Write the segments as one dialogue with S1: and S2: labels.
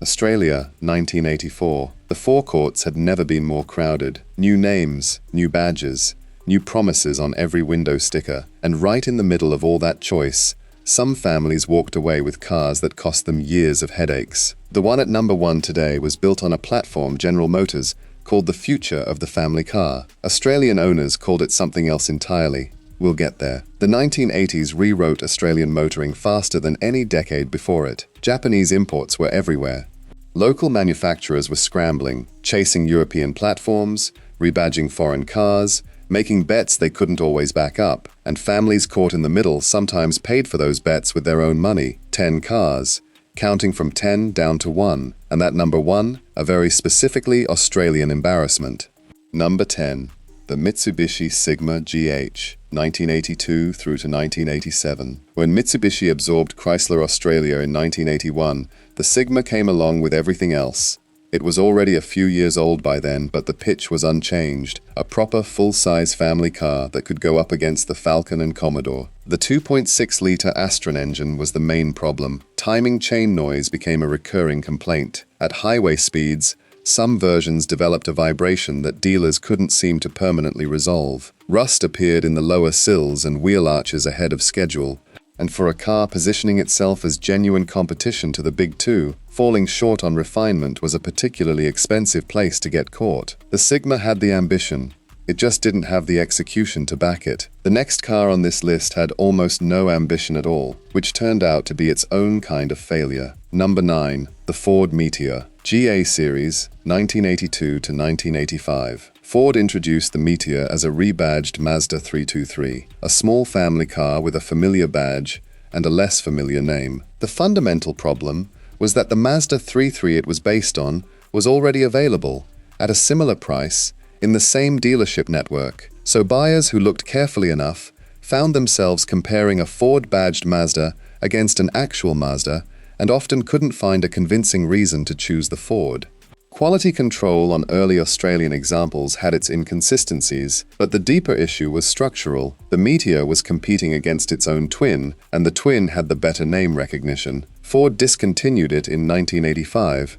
S1: Australia, 1984. The forecourts had never been more crowded. New names, new badges, new promises on every window sticker. And right in the middle of all that choice, some families walked away with cars that cost them years of headaches. The one at number 1 today was built on a platform General Motors called the future of the family car. Australian owners called it something else entirely. We'll get there. The 1980s rewrote Australian motoring faster than any decade before it. Japanese imports were everywhere. Local manufacturers were scrambling, chasing European platforms, rebadging foreign cars, making bets they couldn't always back up, and families caught in the middle sometimes paid for those bets with their own money. 10 cars, counting from 10 down to 1, and that number 1, a very specifically Australian embarrassment. Number 10. The Mitsubishi Sigma GH, 1982 through to 1987. When Mitsubishi absorbed Chrysler Australia in 1981, the Sigma came along with everything else. It was already a few years old by then, but the pitch was unchanged. A proper full-size family car that could go up against the Falcon and Commodore. The 2.6-litre Astra engine was the main problem. Timing chain noise became a recurring complaint. At highway speeds, some versions developed a vibration that dealers couldn't seem to permanently resolve. Rust appeared in the lower sills and wheel arches ahead of schedule. And for a car positioning itself as genuine competition to the big two, falling short on refinement was a particularly expensive place to get caught. The Sigma had the ambition. It just didn't have the execution to back it. The next car on this list had almost no ambition at all, which turned out to be its own kind of failure. Number 9. The Ford Meteor. GA Series, 1982 to 1985. Ford introduced the Meteor as a rebadged Mazda 323, a small family car with a familiar badge and a less familiar name. The fundamental problem was that the Mazda 323 it was based on was already available, at a similar price, in the same dealership network. So buyers who looked carefully enough found themselves comparing a Ford-badged Mazda against an actual Mazda and often couldn't find a convincing reason to choose the Ford. Quality control on early Australian examples had its inconsistencies, but the deeper issue was structural. The Meteor was competing against its own twin, and the twin had the better name recognition. Ford discontinued it in 1985.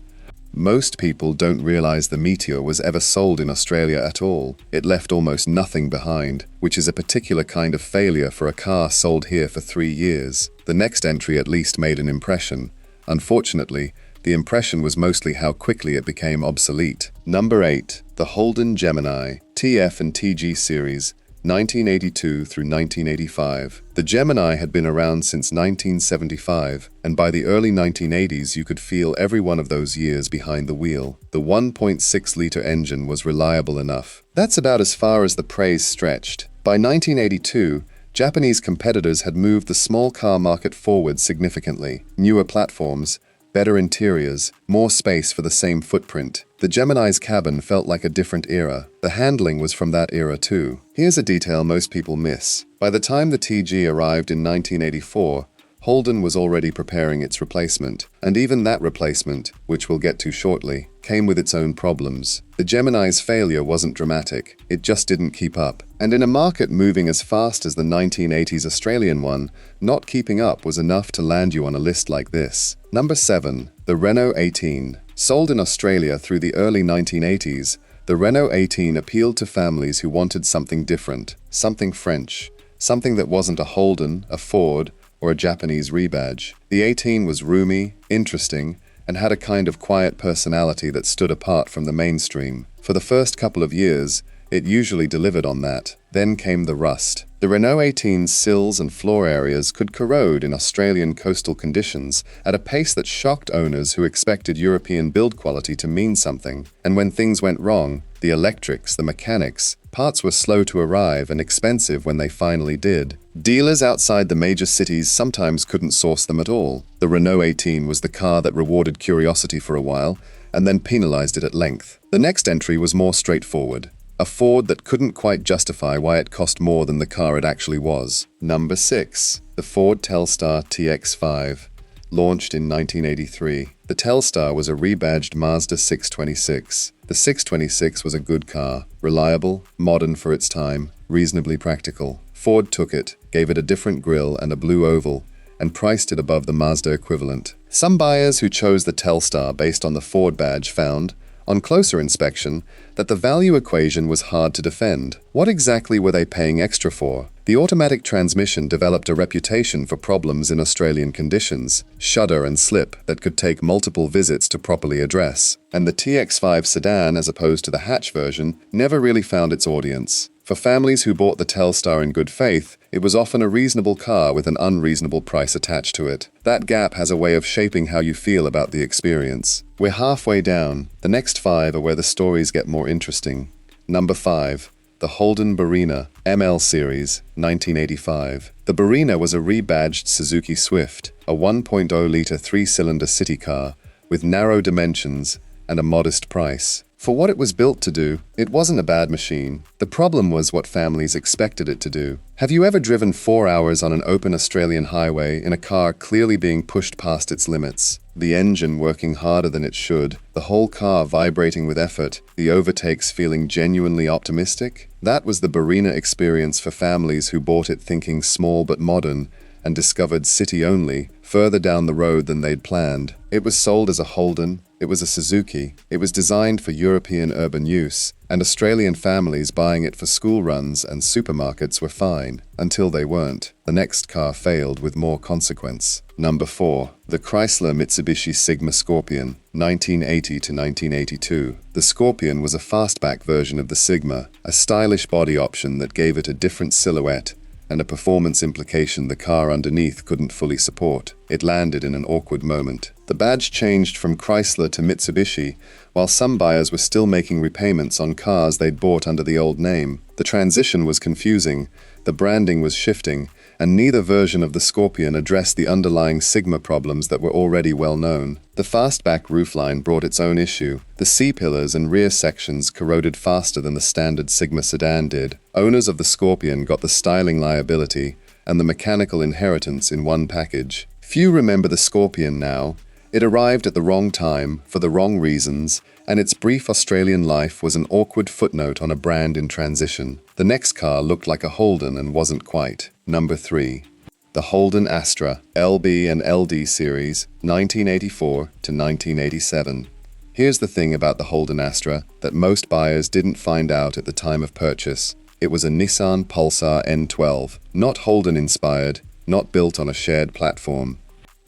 S1: Most people don't realize the Meteor was ever sold in Australia at all. It left almost nothing behind, which is a particular kind of failure for a car sold here for 3 years. The next entry at least made an impression. Unfortunately, the impression was mostly how quickly it became obsolete. Number 8. The Holden Gemini, TF and TG Series, 1982 through 1985. The Gemini had been around since 1975, and by the early 1980s you could feel every one of those years behind the wheel. The 1.6-litre engine was reliable enough. That's about as far as the praise stretched. By 1982, Japanese competitors had moved the small car market forward significantly. Newer platforms, better interiors, more space for the same footprint. The Gemini's cabin felt like a different era. The handling was from that era too. Here's a detail most people miss. By the time the TG arrived in 1984, Holden was already preparing its replacement. And even that replacement, which we'll get to shortly, came with its own problems. The Gemini's failure wasn't dramatic, it just didn't keep up. And in a market moving as fast as the 1980s Australian one, not keeping up was enough to land you on a list like this. Number 7. The Renault 18. Sold in Australia through the early 1980s, the Renault 18 appealed to families who wanted something different, something French, something that wasn't a Holden, a Ford, or a Japanese rebadge. The 18 was roomy, interesting, and had a kind of quiet personality that stood apart from the mainstream. For the first couple of years, it usually delivered on that. Then came the rust. The Renault 18's sills and floor areas could corrode in Australian coastal conditions at a pace that shocked owners who expected European build quality to mean something. And when things went wrong, the electrics, the mechanics, parts were slow to arrive and expensive when they finally did. Dealers outside the major cities sometimes couldn't source them at all. The Renault 18 was the car that rewarded curiosity for a while and then penalized it at length. The next entry was more straightforward. A Ford that couldn't quite justify why it cost more than the car it actually was. Number 6. The Ford Telstar TX5. Launched in 1983. The Telstar was a rebadged Mazda 626. The 626 was a good car, reliable, modern for its time, reasonably practical. Ford took it, gave it a different grille and a blue oval, and priced it above the Mazda equivalent. Some buyers who chose the Telstar based on the Ford badge found, on closer inspection, that the value equation was hard to defend. What exactly were they paying extra for? The automatic transmission developed a reputation for problems in Australian conditions, shudder and slip, that could take multiple visits to properly address. And the TX5 sedan, as opposed to the hatch version, never really found its audience. For families who bought the Telstar in good faith, it was often a reasonable car with an unreasonable price attached to it. That gap has a way of shaping how you feel about the experience. We're halfway down. The next 5 are where the stories get more interesting. Number 5. The Holden Barina, ML Series, 1985. The Barina was a rebadged Suzuki Swift, a 1.0-litre 3-cylinder city car with narrow dimensions and a modest price. For what it was built to do, it wasn't a bad machine. The problem was what families expected it to do. Have you ever driven 4 hours on an open Australian highway in a car clearly being pushed past its limits? The engine working harder than it should, the whole car vibrating with effort, the overtakes feeling genuinely optimistic? That was the Barina experience for families who bought it thinking small but modern, and discovered city only, further down the road than they'd planned. It was sold as a Holden, it was a Suzuki, it was designed for European urban use, and Australian families buying it for school runs and supermarkets were fine, until they weren't. The next car failed with more consequence. Number 4. The Chrysler Mitsubishi Sigma Scorpion, 1980 to 1982. The Scorpion was a fastback version of the Sigma, a stylish body option that gave it a different silhouette and a performance implication the car underneath couldn't fully support. It landed in an awkward moment. The badge changed from Chrysler to Mitsubishi, while some buyers were still making repayments on cars they'd bought under the old name. The transition was confusing, the branding was shifting, and neither version of the Scorpion addressed the underlying Sigma problems that were already well known. The fastback roofline brought its own issue. The C-pillars and rear sections corroded faster than the standard Sigma sedan did. Owners of the Scorpion got the styling liability and the mechanical inheritance in one package. Few remember the Scorpion now. It arrived at the wrong time, for the wrong reasons, and its brief Australian life was an awkward footnote on a brand in transition. The next car looked like a Holden and wasn't quite. Number 3. The Holden Astra, LB and LD Series, 1984 to 1987. Here's the thing about the Holden Astra that most buyers didn't find out at the time of purchase. It was a Nissan Pulsar N12, not Holden-inspired, not built on a shared platform.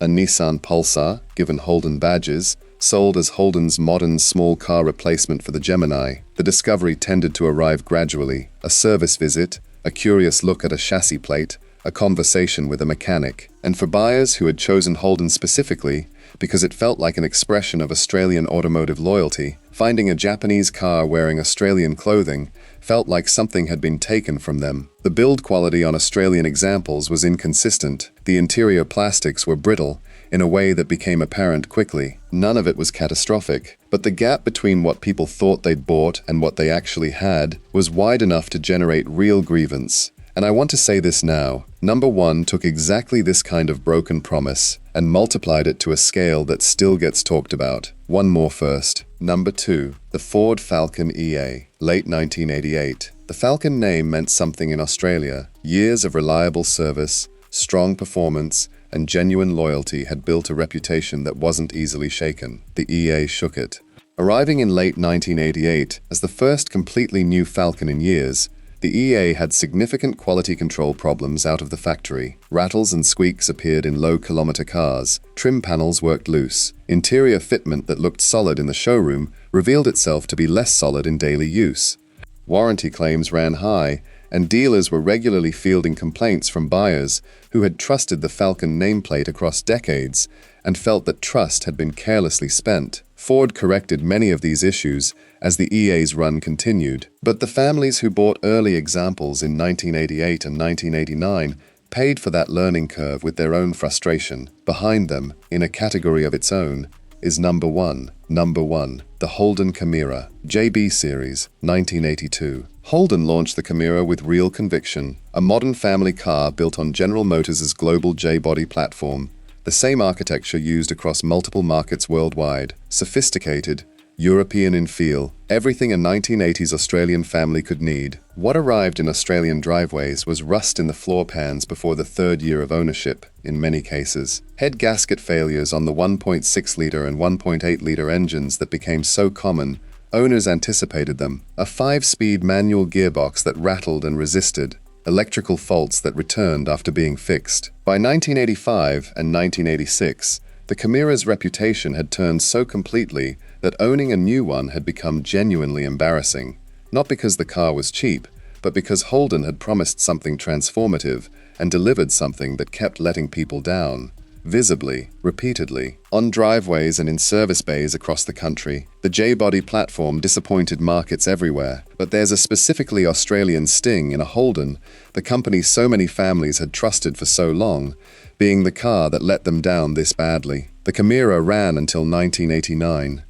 S1: A Nissan Pulsar, given Holden badges, sold as Holden's modern small car replacement for the Gemini. The discovery tended to arrive gradually: a service visit, a curious look at a chassis plate, a conversation with a mechanic. And for buyers who had chosen Holden specifically because it felt like an expression of Australian automotive loyalty, finding a Japanese car wearing Australian clothing felt like something had been taken from them. The build quality on Australian examples was inconsistent. The interior plastics were brittle in a way that became apparent quickly. None of it was catastrophic, but the gap between what people thought they'd bought and what they actually had was wide enough to generate real grievance. And I want to say this now. Number 1 took exactly this kind of broken promise and multiplied it to a scale that still gets talked about. One more first. Number 2. The Ford Falcon EA, late 1988. The Falcon name meant something in Australia. Years of reliable service, strong performance, and genuine loyalty had built a reputation that wasn't easily shaken. The EA shook it. Arriving in late 1988 as the first completely new Falcon in years, the EA had significant quality control problems out of the factory. Rattles and squeaks appeared in low-kilometer cars. Trim panels worked loose. Interior fitment that looked solid in the showroom revealed itself to be less solid in daily use. Warranty claims ran high, and dealers were regularly fielding complaints from buyers who had trusted the Falcon nameplate across decades and felt that trust had been carelessly spent. Ford corrected many of these issues as the EA's run continued, but the families who bought early examples in 1988 and 1989 paid for that learning curve with their own frustration. Behind them, in a category of its own, is number 1. Number 1. The Holden Camira, JB Series, 1982. Holden launched the Camira with real conviction, a modern family car built on General Motors' global J-body platform, the same architecture used across multiple markets worldwide, sophisticated, European in feel, everything a 1980s Australian family could need. What arrived in Australian driveways was rust in the floor pans before the third year of ownership, in many cases. Head gasket failures on the 1.6-litre and 1.8-litre engines that became so common, owners anticipated them. A 5-speed manual gearbox that rattled and resisted. Electrical faults that returned after being fixed. By 1985 and 1986, the Camira's reputation had turned so completely that owning a new one had become genuinely embarrassing. Not because the car was cheap, but because Holden had promised something transformative and delivered something that kept letting people down. Visibly, repeatedly, on driveways and in service bays across the country, the J-body platform disappointed markets everywhere. But there's a specifically Australian sting in a Holden, the company so many families had trusted for so long, being the car that let them down this badly. The Camira ran until 1989.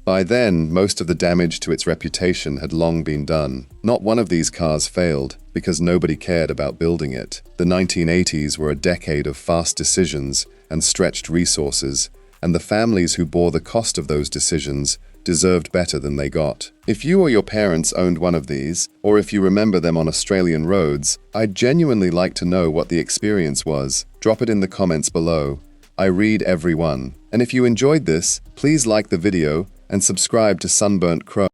S1: By then, most of the damage to its reputation had long been done. Not one of these cars failed, because nobody cared about building it. The 1980s were a decade of fast decisions and stretched resources, and the families who bore the cost of those decisions deserved better than they got. If you or your parents owned one of these, or if you remember them on Australian roads, I'd genuinely like to know what the experience was. Drop it in the comments below. I read every one. And if you enjoyed this, please like the video and subscribe to Sunburnt Crow.